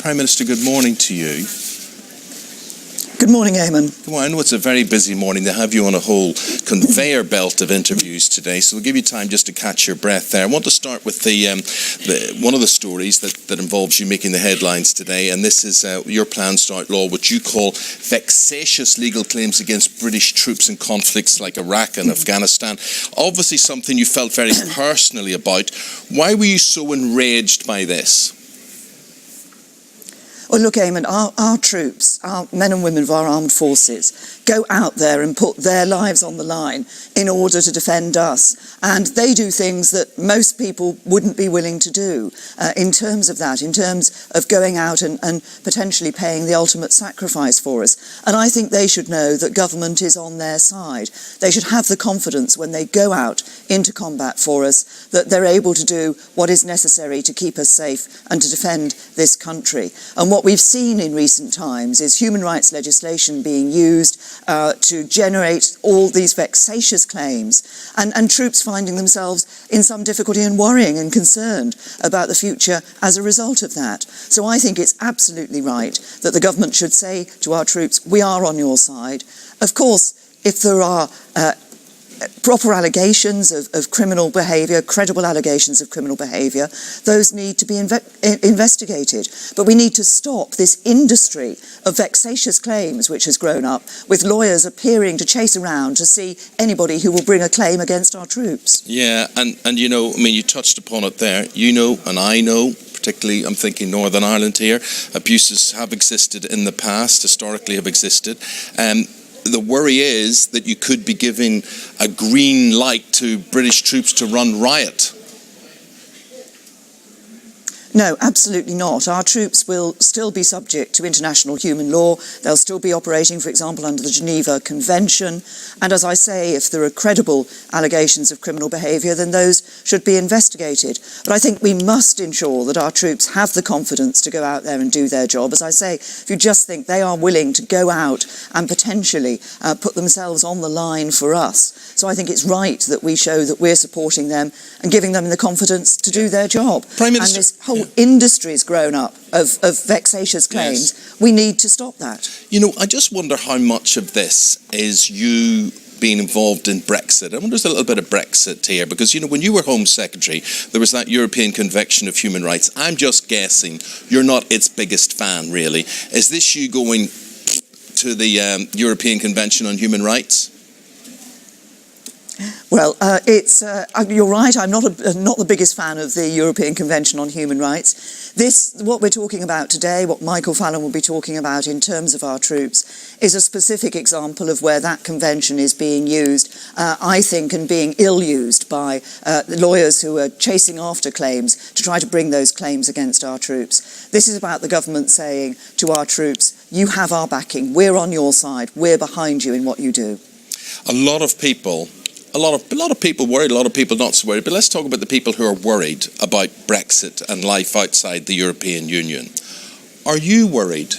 Prime Minister, good morning to you. Good morning, Eamon. Well, I know it's a very busy morning. They have you on a whole conveyor belt of interviews today, so we'll give you time just to catch your breath there. I want to start with one of the stories that involves you making the headlines today, and this is your plans to outlaw what you call vexatious legal claims against British troops in conflicts like Iraq and Afghanistan. Obviously something you felt very personally about. Why were you so enraged by this? Well, look, Eamon, our troops, our men and women of our armed forces, go out there and put their lives on the line in order to defend us. And they do things that most people wouldn't be willing to do in terms of that, in terms of going out and potentially paying the ultimate sacrifice for us. And I think they should know that government is on their side. They should have the confidence when they go out into combat for us that they're able to do what is necessary to keep us safe and to defend this country. And what we've seen in recent times is human rights legislation being used to generate all these vexatious claims and troops finding themselves in some difficulty and worrying and concerned about the future as a result of that. So I think it's absolutely right that the government should say to our troops, we are on your side. Of course, if there are proper allegations of criminal behaviour, credible allegations of criminal behaviour, those need to be investigated. But we need to stop this industry of vexatious claims which has grown up, with lawyers appearing to chase around to see anybody who will bring a claim against our troops. Yeah, and you know, I mean, you touched upon it there. You know, and I know, particularly I'm thinking Northern Ireland here, abuses have existed in the past, historically have existed. The worry is that you could be giving a green light to British troops to run riot. No, absolutely not. Our troops will still be subject to international human law. They'll still be operating, for example, under the Geneva Convention. And as I say, if there are credible allegations of criminal behaviour, then those should be investigated. But I think we must ensure that our troops have the confidence to go out there and do their job. As I say, if you just think they are willing to go out and potentially put themselves on the line for us. So I think it's right that we show that we're supporting them and giving them the confidence to do their job. Prime Minister, and this whole industry has grown up of vexatious claims. Yes. We need to stop that. You know, I just wonder how much of this is you being involved in Brexit. I wonder there's a little bit of Brexit here, because, you know, when you were Home Secretary, there was that European Convention of Human Rights. I'm just guessing you're not its biggest fan, really. Is this you going to the European Convention on Human Rights? Well, you're right. I'm not the biggest fan of the European Convention on Human Rights. What we're talking about today, what Michael Fallon will be talking about in terms of our troops, is a specific example of where that convention is being used, I think, and being ill-used by lawyers who are chasing after claims to try to bring those claims against our troops. This is about the government saying to our troops, you have our backing, we're on your side, we're behind you in what you do. A lot of people worried, a lot of people not so worried, but let's talk about the people who are worried about Brexit and life outside the European Union. Are you worried?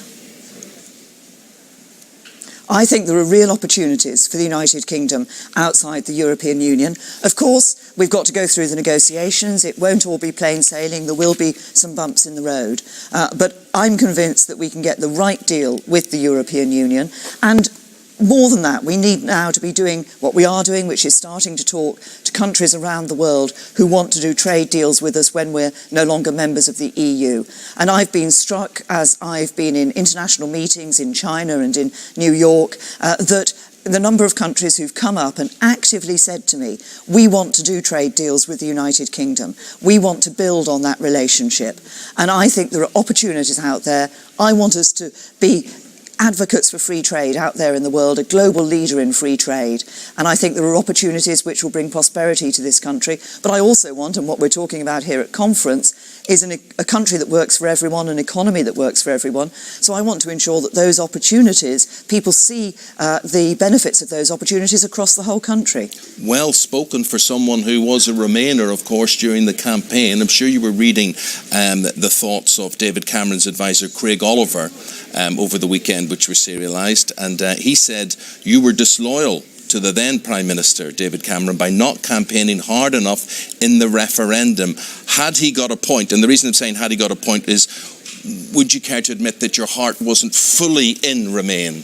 I think there are real opportunities for the United Kingdom outside the European Union. Of course, we've got to go through the negotiations. It won't all be plain sailing. There will be some bumps in the road. But I'm convinced that we can get the right deal with the European Union. And more than that, we need now to be doing what we are doing, which is starting to talk to countries around the world who want to do trade deals with us when we're no longer members of the EU. And I've been struck, as I've been in international meetings in China and in New York, that the number of countries who've come up and actively said to me, we want to do trade deals with the United Kingdom. We want to build on that relationship. And I think there are opportunities out there. I want us to be advocates for free trade out there in the world, a global leader in free trade. And I think there are opportunities which will bring prosperity to this country. But I also want, and what we're talking about here at conference, is a country that works for everyone, an economy that works for everyone. So I want to ensure that those opportunities, people see the benefits of those opportunities across the whole country. Well spoken for someone who was a Remainer, of course, during the campaign. I'm sure you were reading the thoughts of David Cameron's advisor, Craig Oliver, over the weekend, which were serialised. And he said you were disloyal to the then Prime Minister, David Cameron, by not campaigning hard enough in the referendum. Had he got a point, and the reason I'm saying had he got a point is would you care to admit that your heart wasn't fully in Remain?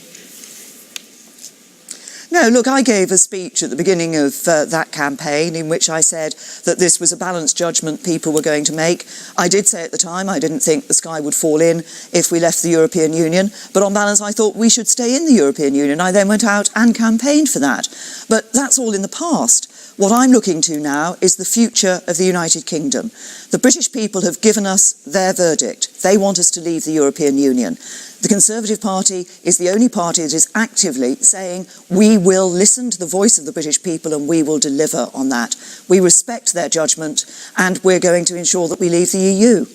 No, look, I gave a speech at the beginning of that campaign in which I said that this was a balanced judgment people were going to make. I did say at the time I didn't think the sky would fall in if we left the European Union, but on balance I thought we should stay in the European Union. I then went out and campaigned for that. But that's all in the past. What I'm looking to now is the future of the United Kingdom. The British people have given us their verdict. They want us to leave the European Union. The Conservative Party is the only party that is actively saying we will listen to the voice of the British people and we will deliver on that. We respect their judgment and we're going to ensure that we leave the EU.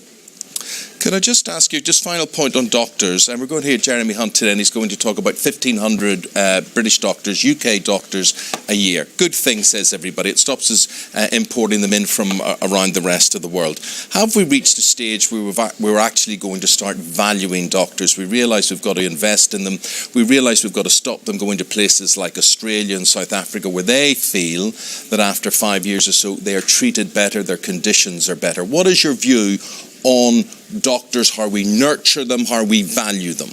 Could I just ask you, just final point on doctors, and we're going to hear Jeremy Hunt today, and he's going to talk about 1,500 British doctors, UK doctors a year. Good thing, says everybody. It stops us importing them in from around the rest of the world. Have we reached a stage where we're actually going to start valuing doctors? We realise we've got to invest in them. We realise we've got to stop them going to places like Australia and South Africa where they feel that after 5 years or so they are treated better, their conditions are better. What is your view on doctors, how we nurture them, how we value them?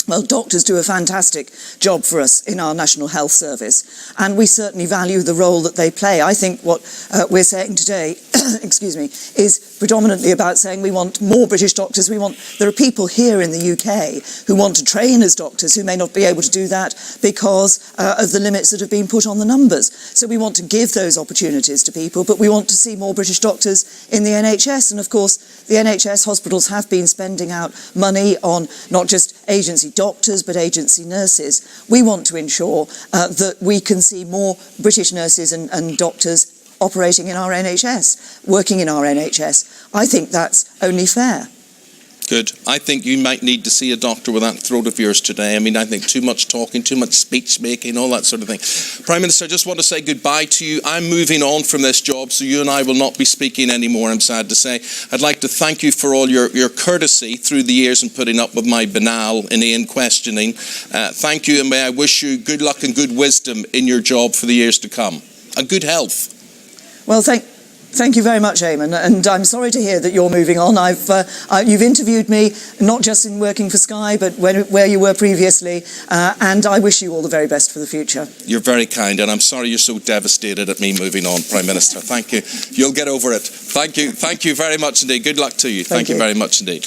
Well, doctors do a fantastic job for us in our National Health Service, and we certainly value the role that they play. I think what we're saying today, excuse me, is predominantly about saying we want more British doctors. There are people here in the UK who want to train as doctors who may not be able to do that because of the limits that have been put on the numbers. So we want to give those opportunities to people, but we want to see more British doctors in the NHS. And of course, the NHS hospitals have been spending out money on not just agency doctors, but agency nurses. We want to ensure that we can see more British nurses and doctors operating in our NHS, working in our NHS. I think that's only fair. Good. I think you might need to see a doctor with that throat of yours today. I mean, I think too much talking, too much speech making, all that sort of thing. Prime Minister, I just want to say goodbye to you. I'm moving on from this job, so you and I will not be speaking anymore, I'm sad to say. I'd like to thank you for all your courtesy through the years and putting up with my banal, inane questioning. Thank you, and may I wish you good luck and good wisdom in your job for the years to come. And good health. Well, thank you very much, Eamon, and I'm sorry to hear that you're moving on. You've interviewed me, not just in working for Sky, but where you were previously, and I wish you all the very best for the future. You're very kind, and I'm sorry you're so devastated at me moving on, Prime Minister. Thank you. You'll get over it. Thank you very much indeed. Good luck to you. Thank you very much indeed.